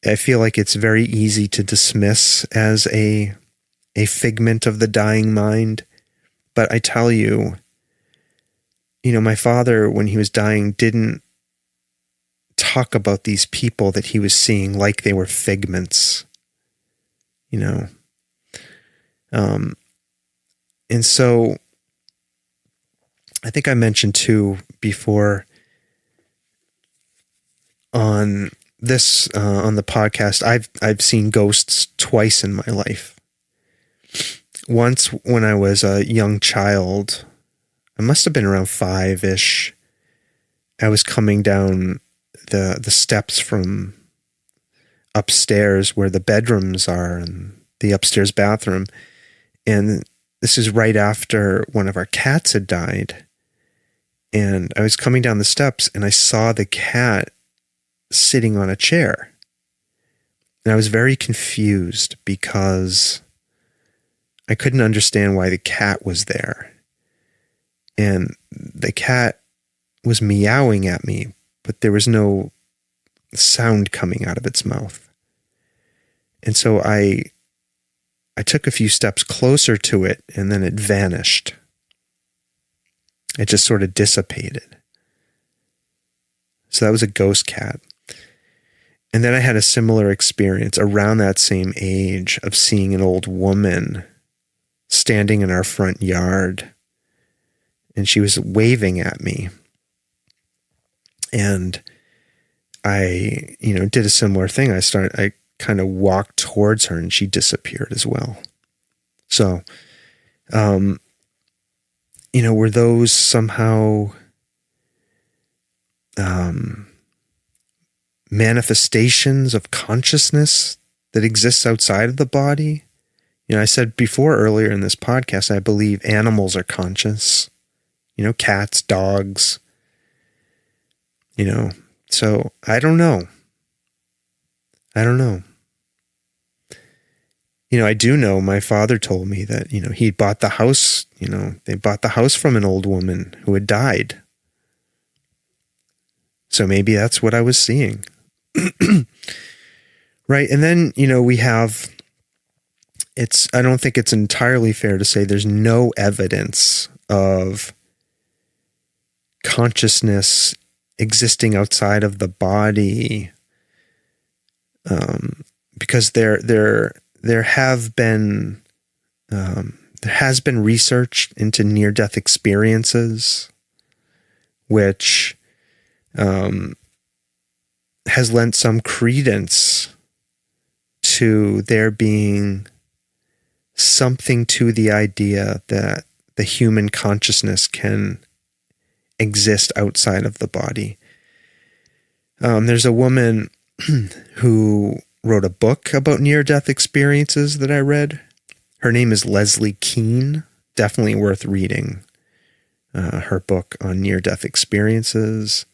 I feel like it's very easy to dismiss as a figment of the dying mind. But I tell you, you know, my father, when he was dying, didn't talk about these people that he was seeing like they were figments, you know. And so I think I mentioned too before on this, on the podcast, I've seen ghosts twice in my life. Once when I was a young child, I must have been around 5-ish. I was coming down the steps from upstairs where the bedrooms are and the upstairs bathroom. And this is right after one of our cats had died. And I was coming down the steps and I saw the cat sitting on a chair. And I was very confused because I couldn't understand why the cat was there. And the cat was meowing at me, but there was no sound coming out of its mouth. And so I took a few steps closer to it and then it vanished. It just sort of dissipated. So that was a ghost cat. And then I had a similar experience around that same age of seeing an old woman standing in our front yard. And she was waving at me. And I, you know, did a similar thing. I kind of walked towards her and she disappeared as well. So, you know, were those somehow manifestations of consciousness that exists outside of the body? You know, I said before earlier in this podcast, I believe animals are conscious. You know, cats, dogs, you know. So I don't know. You know, I do know my father told me that, you know, he bought the house, you know, they bought the house from an old woman who had died. So maybe that's what I was seeing. Right. And then, we have, I don't think it's entirely fair to say there's no evidence of consciousness existing outside of the body, because there has been research into near-death experiences, which has lent some credence to there being something to the idea that the human consciousness can exist outside of the body. There's a woman who wrote a book about near-death experiences that I read. Her name is Leslie Kean. Definitely worth reading her book on near-death experiences.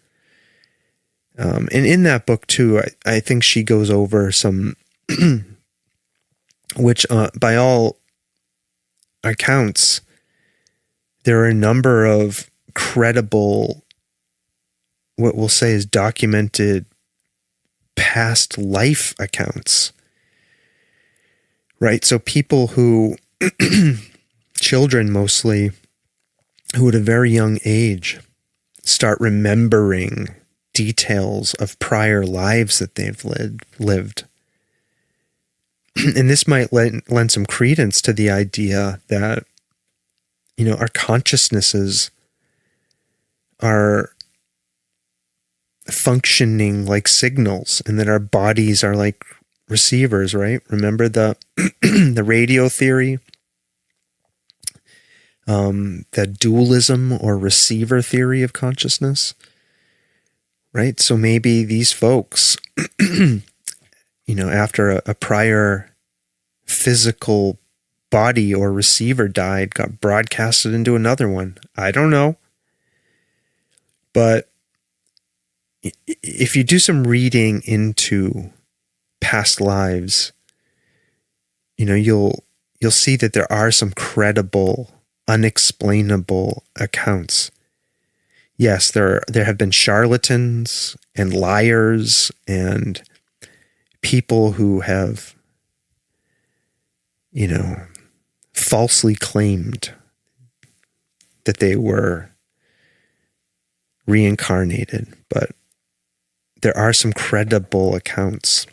And in that book, too, I think she goes over some, which by all accounts, there are a number of credible, what we'll say is documented past life accounts, right? So people who, children mostly, who at a very young age start remembering details of prior lives that they've lived. And this might lend some credence to the idea that, our consciousnesses are functioning like signals, and that our bodies are like receivers, right? Remember the the radio theory, the dualism or receiver theory of consciousness, right? So maybe these folks, after a prior physical body or receiver died, got broadcasted into another one. I don't know. But if you do some reading into past lives, you'll see that there are some credible, unexplainable accounts. Yes, there have been charlatans and liars and people who have, falsely claimed that they were reincarnated, but there are some credible accounts.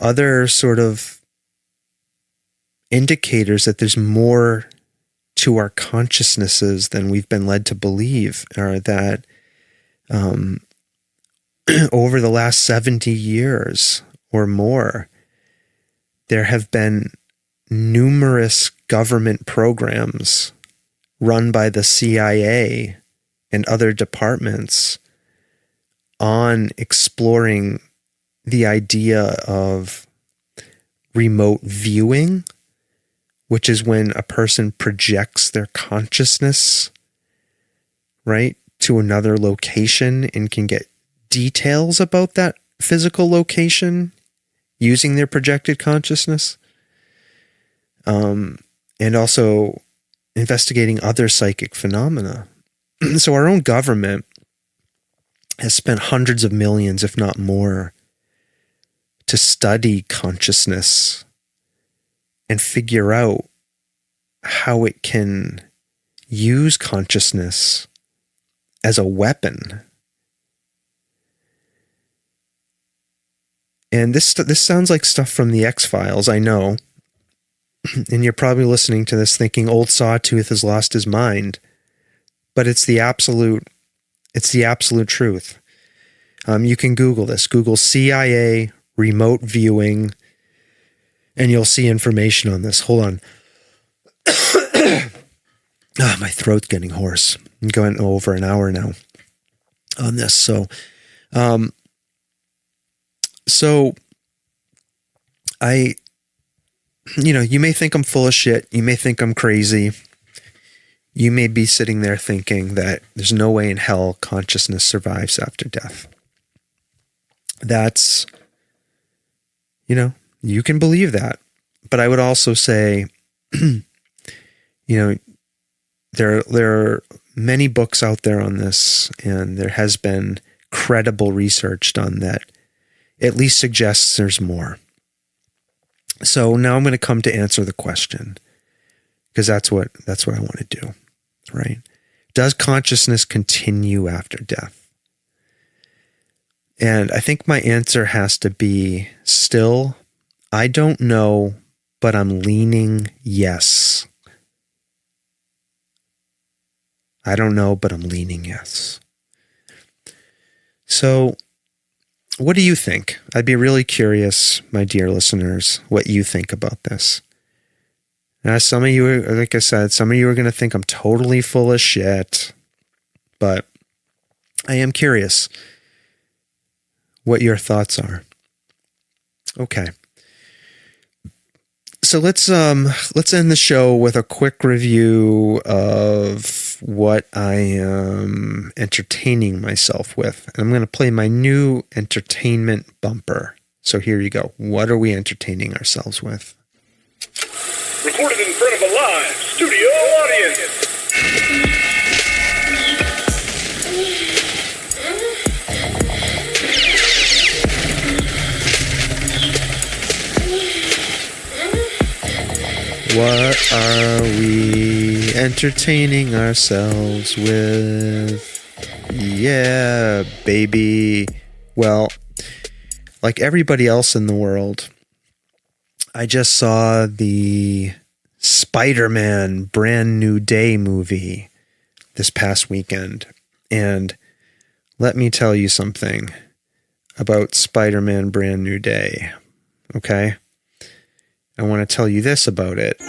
Other sort of indicators that there's more to our consciousnesses than we've been led to believe are that over the last 70 years or more, there have been numerous government programs run by the CIA and other departments on exploring the idea of remote viewing, which is when a person projects their consciousness, right, to another location and can get details about that physical location using their projected consciousness. And also investigating other psychic phenomena. So our own government has spent hundreds of millions, if not more, to study consciousness and figure out how it can use consciousness as a weapon. And this sounds like stuff from the X-Files, I know. And you're probably listening to this thinking old Sawtooth has lost his mind. But it's the absolute truth. You can Google this. Google CIA remote viewing, and you'll see information on this. Hold on. My throat's getting hoarse. I'm going over an hour now on this. So you may think I'm full of shit. You may think I'm crazy. You may be sitting there thinking that there's no way in hell consciousness survives after death. That's, you can believe that. But I would also say, there are many books out there on this, and there has been credible research done that at least suggests there's more. So now I'm going to come to answer the question, because that's what I want to do, right? Does consciousness continue after death? And I think my answer has to be still, I don't know, but I'm leaning yes. I don't know, but I'm leaning yes. So, what do you think? I'd be really curious, my dear listeners, what you think about this. Now, some of you, like I said, some of you are going to think I'm totally full of shit, but I am curious what your thoughts are. Okay. So let's end the show with a quick review of what I am entertaining myself with. And I'm going to play my new entertainment bumper. So here you go. What are we entertaining ourselves with? Recorded in front of a live studio audience. What are we entertaining ourselves with? Yeah, baby. Well, like everybody else in the world, I just saw the Spider-Man Brand New Day movie this past weekend. And let me tell you something about Spider-Man Brand New Day. Okay? I want to tell you this about it.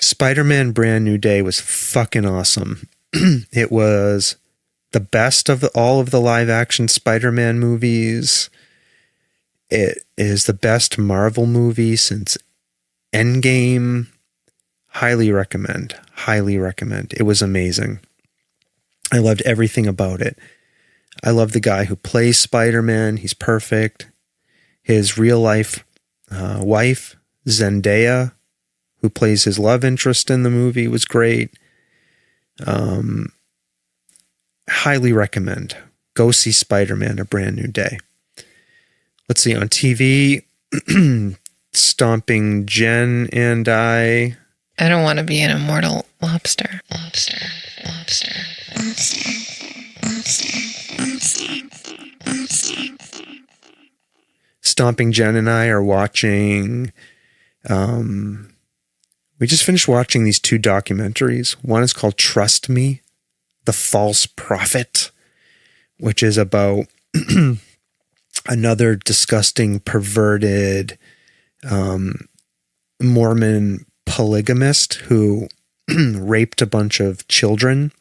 Spider-Man Brand New Day was fucking awesome. It was the best of all of the live-action Spider-Man movies. It is the best Marvel movie since Endgame. Highly recommend. Highly recommend. It was amazing. I loved everything about it. I love the guy who plays Spider-Man. He's perfect. His real-life wife, Zendaya, who plays his love interest in the movie, was great. Highly recommend. Go see Spider-Man: A Brand New Day. Let's see, on TV, Stomping Jen and I don't want to be an immortal lobster. Stomping Jen and I are watching, we just finished watching these two documentaries. One is called Trust Me, The False Prophet, which is about another disgusting, perverted Mormon polygamist who raped a bunch of children.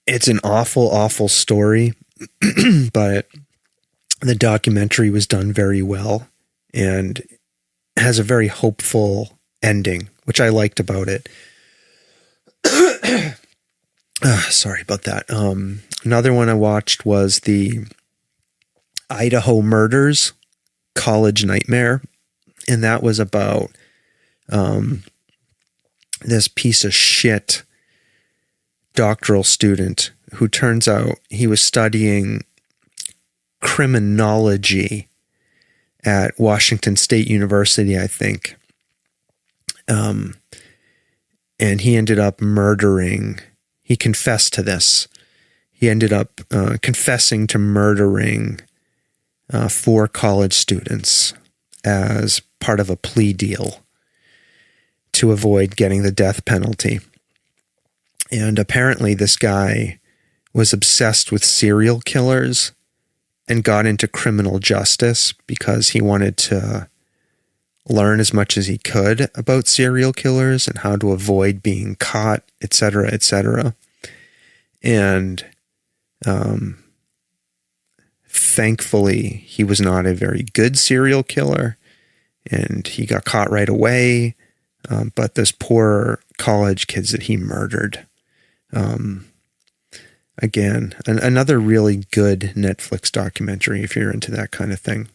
It's an awful, awful story, but the documentary was done very well and has a very hopeful ending, which I liked about it. Sorry about that. Another one I watched was the Idaho Murders College Nightmare. And that was about this piece of shit doctoral student who turns out he was studying criminology at Washington State University, I think. And he ended up murdering, he confessed to this. He ended up confessing to murdering 4 college students as part of a plea deal to avoid getting the death penalty. And apparently this guy was obsessed with serial killers and got into criminal justice because he wanted to learn as much as he could about serial killers and how to avoid being caught, etc., etc. And thankfully, he was not a very good serial killer, and he got caught right away. But those poor college kids that he murdered. Again, another really good Netflix documentary if you're into that kind of thing.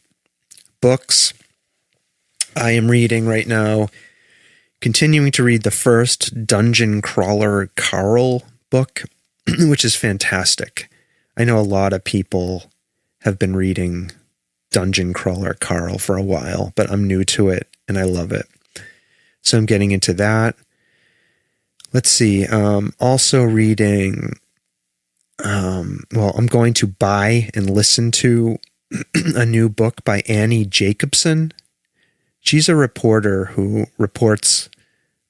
Books. I am reading right now, continuing to read the first Dungeon Crawler Carl book, which is fantastic. I know a lot of people have been reading Dungeon Crawler Carl for a while, but I'm new to it and I love it. So I'm getting into that. Let's see. Also reading, I'm going to buy and listen to a new book by Annie Jacobsen. She's a reporter who reports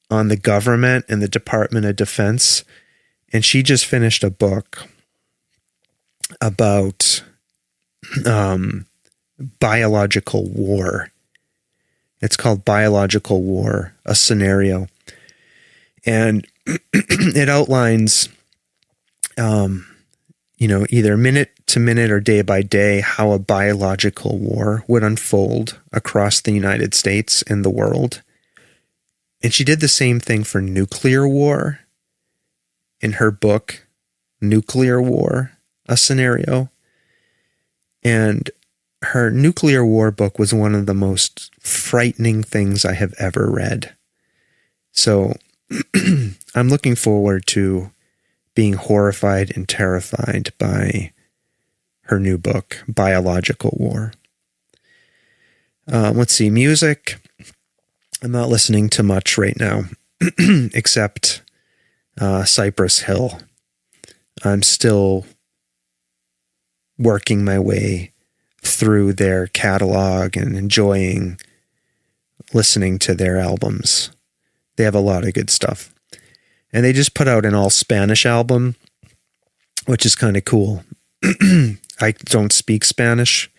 on the government and the Department of Defense. And she just finished a book about biological war. It's called Biological War, a Scenario. And it outlines, either minute to minute or day by day, how a biological war would unfold across the United States and the world. And she did the same thing for nuclear war in her book, Nuclear War, a Scenario. And her nuclear war book was one of the most frightening things I have ever read. So I'm looking forward to being horrified and terrified by her new book, Biological War. Let's see, music. I'm not listening to much right now, except Cypress Hill. I'm still working my way through their catalog and enjoying listening to their albums. They have a lot of good stuff. And they just put out an all Spanish album, which is kind of cool. I don't speak Spanish,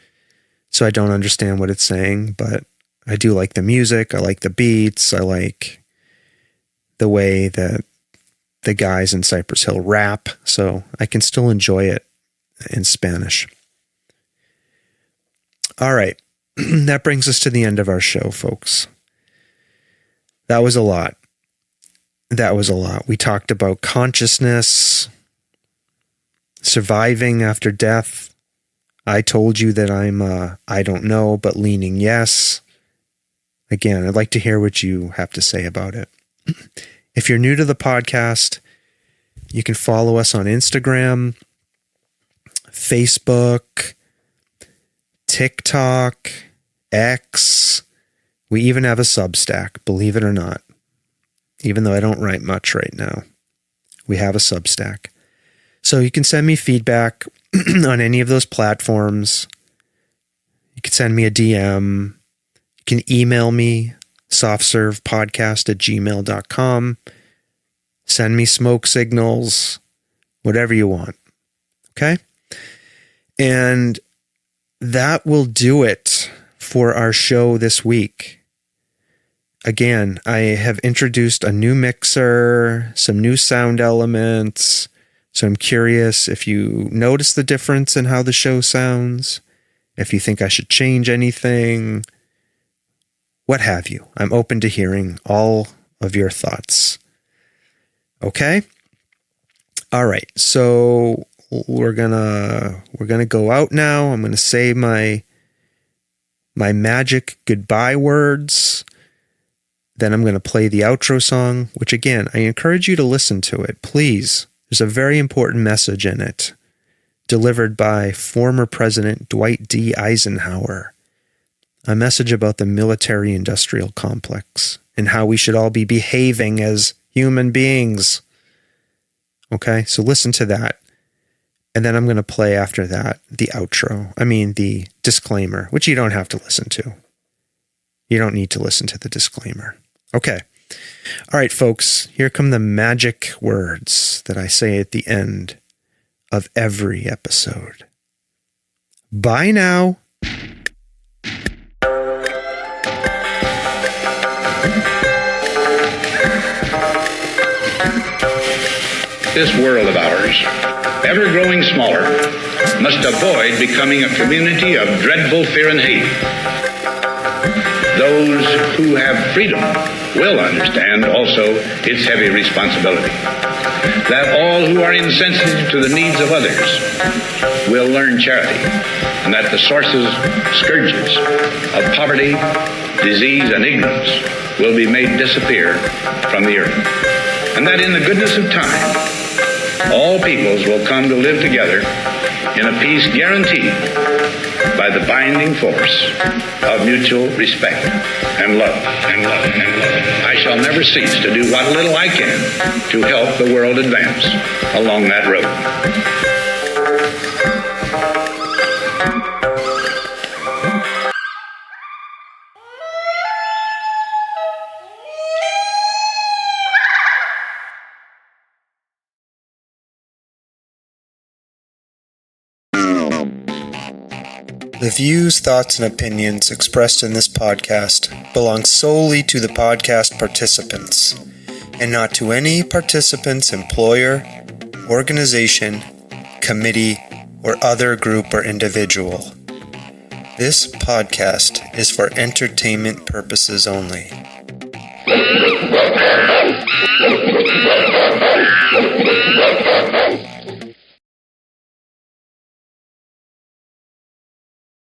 so I don't understand what it's saying, but I do like the music. I like the beats. I like the way that the guys in Cypress Hill rap, so I can still enjoy it in Spanish. All right. That brings us to the end of our show, folks. That was a lot. We talked about consciousness, surviving after death. I told you that I'm, I don't know, but leaning yes. Again, I'd like to hear what you have to say about it. If you're new to the podcast, you can follow us on Instagram, Facebook, TikTok, X. We even have a Substack, believe it or not. Even though I don't write much right now, we have a Substack. So you can send me feedback on any of those platforms. You can send me a DM. You can email me, softservepodcast@gmail.com. Send me smoke signals, whatever you want. Okay? And that will do it for our show this week. Again, I have introduced a new mixer, some new sound elements. So I'm curious if you notice the difference in how the show sounds, if you think I should change anything, what have you. I'm open to hearing all of your thoughts. Okay? All right. So we're gonna go out now. I'm gonna say my magic goodbye words. Then I'm going to play the outro song, which again, I encourage you to listen to it. Please. There's a very important message in it, delivered by former President Dwight D. Eisenhower. A message about the military-industrial complex and how we should all be behaving as human beings. Okay, so listen to that. And then I'm going to play after that the disclaimer, which you don't have to listen to. You don't need to listen to the disclaimer. Okay. All right, folks, here come the magic words that I say at the end of every episode. Bye now. This world of ours, ever growing smaller, must avoid becoming a community of dreadful fear and hate. Those who have freedom will understand also its heavy responsibility. That all who are insensitive to the needs of others will learn charity, and that the sources, scourges of poverty, disease, and ignorance will be made disappear from the earth. And that in the goodness of time, all peoples will come to live together in a peace guaranteed by the binding force of mutual respect and love. I shall never cease to do what little I can to help the world advance along that road. The views, thoughts, and opinions expressed in this podcast belong solely to the podcast participants, and not to any participant's employer, organization, committee, or other group or individual. This podcast is for entertainment purposes only.